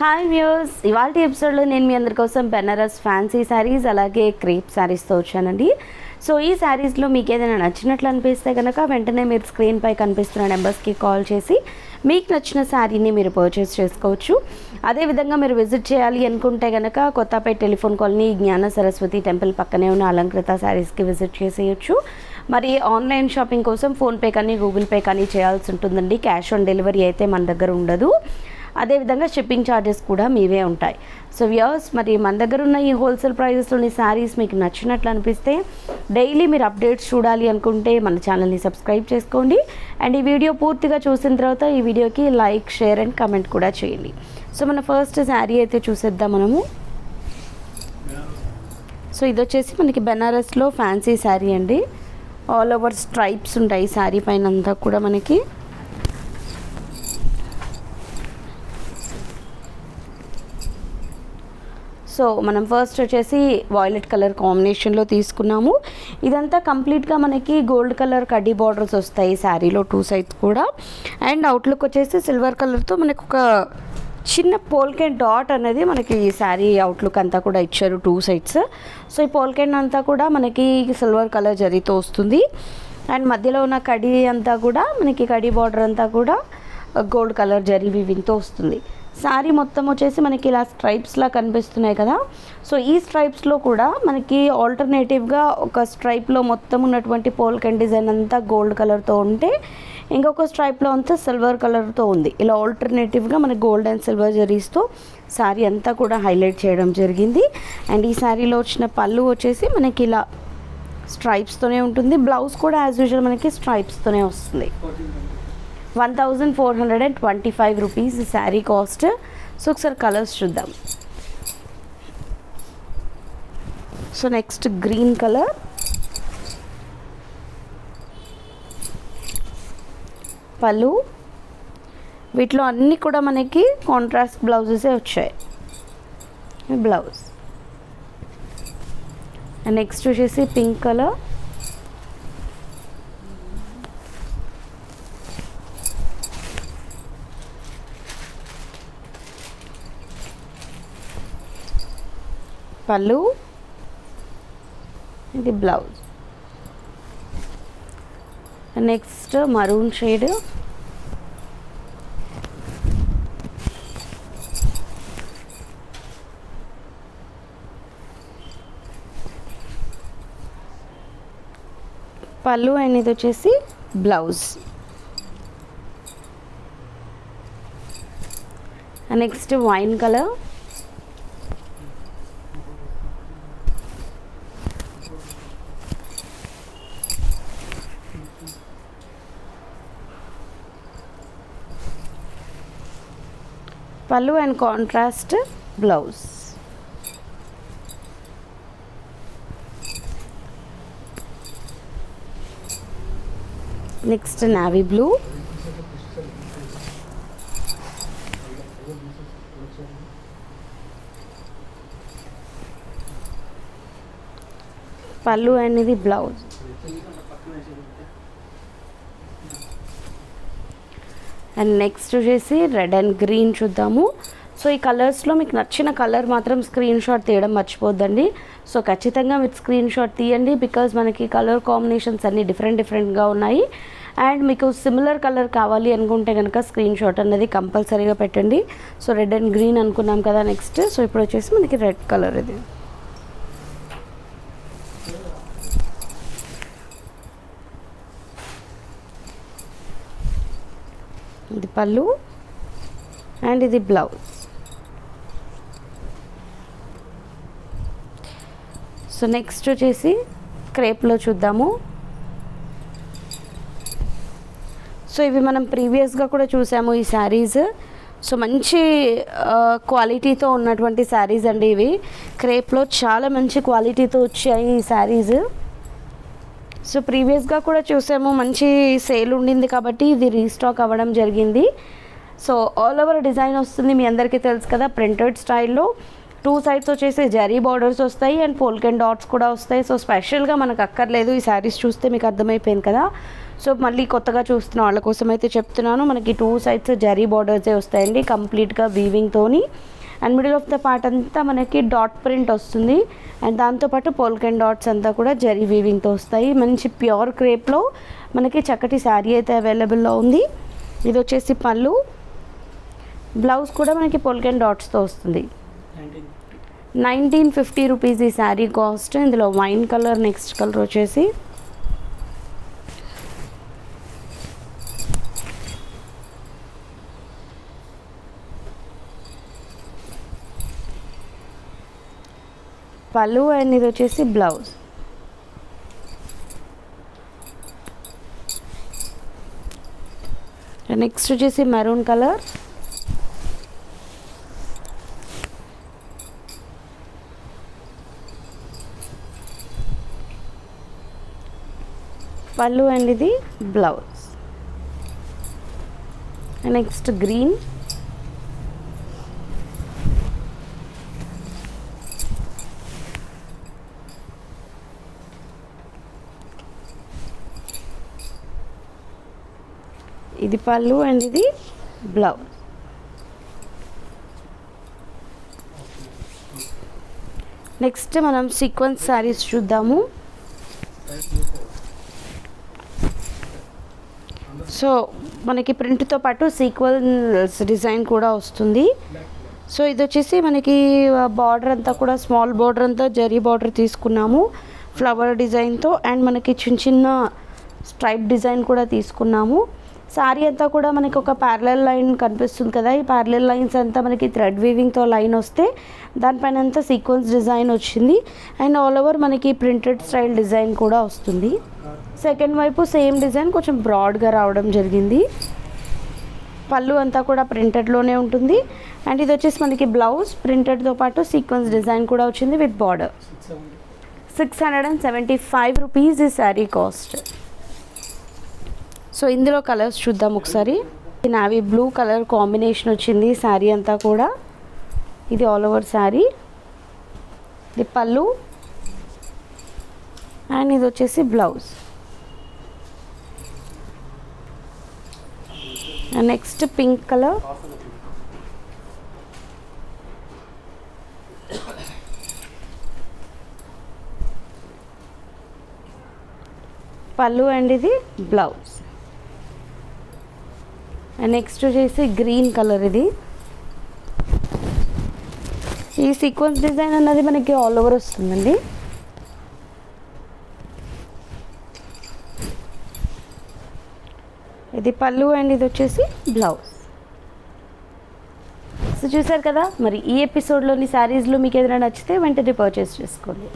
Hi viewers, ఇవాళ ఎపిసోడ్లో నేను మీ అందరి కోసం బెనారస్ ఫ్యాన్సీ శారీస్ అలాగే క్రేప్ శారీస్తో వచ్చానండి. సో ఈ శారీస్లో మీకు ఏదైనా నచ్చినట్లు అనిపిస్తే కనుక వెంటనే మీరు స్క్రీన్పై కనిపిస్తున్న నెంబర్స్కి కాల్ చేసి మీకు నచ్చిన శారీని మీరు పర్చేస్ చేసుకోవచ్చు. అదేవిధంగా మీరు విజిట్ చేయాలి అనుకుంటే కనుక కొత్తపేట టెలిఫోన్ కాలనీ జ్ఞాన సరస్వతి టెంపుల్ పక్కనే ఉన్న అలంకృత శారీస్కి విజిట్ చేసేయచ్చు. మరి ఆన్లైన్ షాపింగ్ కోసం ఫోన్పే కానీ గూగుల్ పే కానీ చేయాల్సి ఉంటుందండి. క్యాష్ ఆన్ డెలివరీ అయితే మన దగ్గర ఉండదు. అదేవిధంగా షిప్పింగ్ ఛార్జెస్ కూడా మీవే ఉంటాయి. సో వ్యూయర్స్, మరి మన దగ్గర ఉన్న ఈ హోల్సేల్ ప్రైజెస్లోని శారీస్ మీకు నచ్చినట్లు అనిపిస్తే డైలీ మీరు అప్డేట్స్ చూడాలి అనుకుంటే మన ఛానల్ని సబ్స్క్రైబ్ చేసుకోండి. అండ్ ఈ వీడియో పూర్తిగా చూసిన తర్వాత ఈ వీడియోకి లైక్, షేర్ అండ్ కమెంట్ కూడా చేయండి. సో మన ఫస్ట్ శారీ అయితే చూసేద్దాం మనము. సో ఇది వచ్చేసి మనకి బెనారస్లో ఫ్యాన్సీ శారీ అండి. ఆల్ ఓవర్ స్ట్రైప్స్ ఉంటాయి శారీ పైన అంతా కూడా మనకి. సో మనం ఫస్ట్ వచ్చేసి వాయిలెట్ కలర్ కాంబినేషన్లో తీసుకున్నాము. ఇదంతా కంప్లీట్గా మనకి గోల్డ్ కలర్ కడ్డీ బార్డర్స్ వస్తాయి శారీలో టూ సైడ్స్ కూడా. అండ్ అవుట్లుక్ వచ్చేసి సిల్వర్ కలర్తో మనకు ఒక చిన్న పోల్కెన్ డాట్ అనేది మనకి శారీ అవుట్లుక్ అంతా కూడా ఇచ్చారు టూ సైడ్స్. సో ఈ పోల్కెన్ అంతా కూడా మనకి సిల్వర్ కలర్ జరీతో వస్తుంది. అండ్ మధ్యలో ఉన్న కడ్డీ అంతా కూడా మనకి కడ్డీ బార్డర్ అంతా కూడా గోల్డ్ కలర్ జరీ వీవింగ్తో వస్తుంది. శారీ మొత్తం వచ్చేసి మనకి ఇలా స్ట్రైప్స్లా కనిపిస్తున్నాయి కదా. సో ఈ స్ట్రైప్స్లో కూడా మనకి ఆల్టర్నేటివ్గా ఒక స్ట్రైప్లో మొత్తం ఉన్నటువంటి పోల్కెన్ డిజైన్ అంతా గోల్డ్ కలర్తో ఉంటే ఇంకొక స్ట్రైప్లో అంతా సిల్వర్ కలర్తో ఉంది. ఇలా ఆల్టర్నేటివ్గా మనకి గోల్డ్ అండ్ సిల్వర్ జరీస్తో శారీ అంతా కూడా హైలైట్ చేయడం జరిగింది. అండ్ ఈ శారీలో వచ్చిన పళ్ళు వచ్చేసి మనకి ఇలా స్ట్రైప్స్తోనే ఉంటుంది. బ్లౌజ్ కూడా యాజ్ యూజువల్ మనకి స్ట్రైప్స్తోనే వస్తుంది. 1425 రూపీస్ శారీ కాస్ట్. సో ఒకసారి కలర్స్ చూద్దాం. సో నెక్స్ట్ గ్రీన్ కలర్, పళ్ళు, వీటిలో అన్నీ కూడా మనకి కాంట్రాస్ట్ బ్లౌజెసే వచ్చాయి. బ్లౌజ్. నెక్స్ట్ వచ్చేసి పింక్ కలర్, పళ్ళు, ఇది బ్లౌజ్. నెక్స్ట్ మరూన్ షేడ్, పళ్ళు అండ్ ఇది వచ్చేసి బ్లౌజ్. నెక్స్ట్ వైన్ కలర్, పళ్ళు and contrast blouse. Next navy blue, పళ్ళు అండ్ ఇది బ్లౌజ్. అండ్ నెక్స్ట్ వచ్చేసి రెడ్ అండ్ గ్రీన్ చూద్దాము. సో ఈ కలర్స్లో మీకు నచ్చిన కలర్ మాత్రం స్క్రీన్ షాట్ తీయడం మర్చిపోద్దండి. సో ఖచ్చితంగా మీరు స్క్రీన్ షాట్ తీయండి, బికాజ్ మనకి కలర్ కాంబినేషన్స్ అన్నీ డిఫరెంట్గా ఉన్నాయి. అండ్ మీకు సిమిలర్ కలర్ కావాలి అనుకుంటే కనుక స్క్రీన్ షాట్ అనేది కంపల్సరీగా పెట్టండి. సో రెడ్ అండ్ గ్రీన్ అనుకున్నాం కదా నెక్స్ట్. సో ఇప్పుడు వచ్చేసి మనకి రెడ్ కలర్ ఇది. ఇది పళ్ళు అండ్ ఇది బ్లౌజ్. సో నెక్స్ట్ వచ్చేసి క్రేప్లో చూద్దాము. సో ఇవి మనం ప్రీవియస్గా కూడా చూసాము ఈ శారీస్. సో మంచి క్వాలిటీతో ఉన్నటువంటి శారీస్ అండి ఇవి. క్రేప్లో చాలా మంచి క్వాలిటీతో వచ్చాయి ఈ శారీస్. సో ప్రీవియస్గా కూడా చూసాము, మంచి సేల్ ఉండింది కాబట్టి ఇది రీస్టాక్ అవ్వడం జరిగింది. సో ఆల్ ఓవర్ డిజైన్ వస్తుంది, మీ అందరికీ తెలుసు కదా, ప్రింటెడ్ స్టైల్లో. టూ సైడ్స్ వచ్చేసి జరీ బార్డర్స్ వస్తాయి అండ్ పోల్కెన్ డాట్స్ కూడా వస్తాయి. సో స్పెషల్గా మనకు అక్కర్లేదు, ఈ శారీస్ చూస్తే మీకు అర్థమైపోయింది కదా. సో మళ్ళీ కొత్తగా చూస్తున్న వాళ్ళ కోసం అయితే చెప్తున్నాను, మనకి 2 సైడ్స్ జరీ బార్డర్సే వస్తాయండి కంప్లీట్గా వీవింగ్తోని. And middle of the part అంతా మనకి డాట్ ప్రింట్ వస్తుంది. అండ్ దాంతోపాటు పోల్కెన్ డాట్స్ అంతా కూడా జరీ వీవింగ్తో వస్తాయి. మంచి ప్యూర్ క్రేప్లో మనకి చక్కటి శారీ అయితే అవైలబుల్లో ఉంది. ఇది వచ్చేసి పళ్ళు, బ్లౌజ్ కూడా మనకి పోల్కెన్ డాట్స్తో వస్తుంది. 1950 రూపీస్ ఈ శారీ కాస్ట్. ఇందులో వైన్ కలర్, నెక్స్ట్ కలర్ వచ్చేసి పళ్ళు అండ్ ఇది వచ్చేసి బ్లౌజ్. నెక్స్ట్ వచ్చేసి మెరూన్ కలర్, పళ్ళు అండ్ ఇది బ్లౌజ్. నెక్స్ట్ గ్రీన్, ఇది పళ్ళు అండ్ ఇది బ్లౌజ్. నెక్స్ట్ మనం సీక్వెన్స్ శారీస్ చూద్దాము. సో మనకి ప్రింట్తో పాటు సీక్వెన్స్ డిజైన్ కూడా వస్తుంది. సో ఇది వచ్చేసి మనకి బార్డర్ అంతా కూడా స్మాల్ బార్డర్ అంతా జరీ బార్డర్ తీసుకున్నాము ఫ్లవర్ డిజైన్తో. అండ్ మనకి చిన్న చిన్న స్ట్రైప్ డిజైన్ కూడా తీసుకున్నాము. శారీ అంతా కూడా మనకి ఒక ప్యారలల్ లైన్ కనిపిస్తుంది కదా, ఈ ప్యారలల్ లైన్స్ అంతా మనకి థ్రెడ్ వీవింగ్తో లైన్ వస్తే దానిపైన అంతా సీక్వెన్స్ డిజైన్ వచ్చింది. అండ్ ఆల్ ఓవర్ మనకి ప్రింటెడ్ స్టైల్ డిజైన్ కూడా వస్తుంది. సెకండ్ వైపు సేమ్ డిజైన్ కొంచెం బ్రాడ్గా రావడం జరిగింది. పళ్ళు అంతా కూడా ప్రింటెడ్లోనే ఉంటుంది. అండ్ ఇది వచ్చేసి మనకి బ్లౌజ్ ప్రింటెడ్తో పాటు సీక్వెన్స్ డిజైన్ కూడా వచ్చింది విత్ బార్డర్. 675 రూపీస్ ఈ శారీ కాస్ట్. సో ఇందులో కలర్స్ చూద్దాం ఒకసారి. నావీ బ్లూ కలర్ కాంబినేషన్ వచ్చింది శారీ అంతా కూడా. ఇది ఆల్ ఓవర్ శారీ, ఇది పళ్ళు అండ్ ఇది వచ్చేసి బ్లౌజ్. నెక్స్ట్ పింక్ కలర్, పళ్ళు అండ్ ఇది బ్లౌజ్. అండ్ నెక్స్ట్ వచ్చేసి గ్రీన్ కలర్. ఇది ఈ సీక్వెన్స్ డిజైన్ అన్నది మనకి ఆల్ ఓవర్ వస్తుందండి. ఇది పళ్ళు అండ్ ఇది వచ్చేసి బ్లౌజ్. సో చూసారు కదా, మరి ఈ ఎపిసోడ్లోని శారీస్లో మీకు ఏదైనా నచ్చితే వెంటనే పర్చేస్ చేసుకోండి.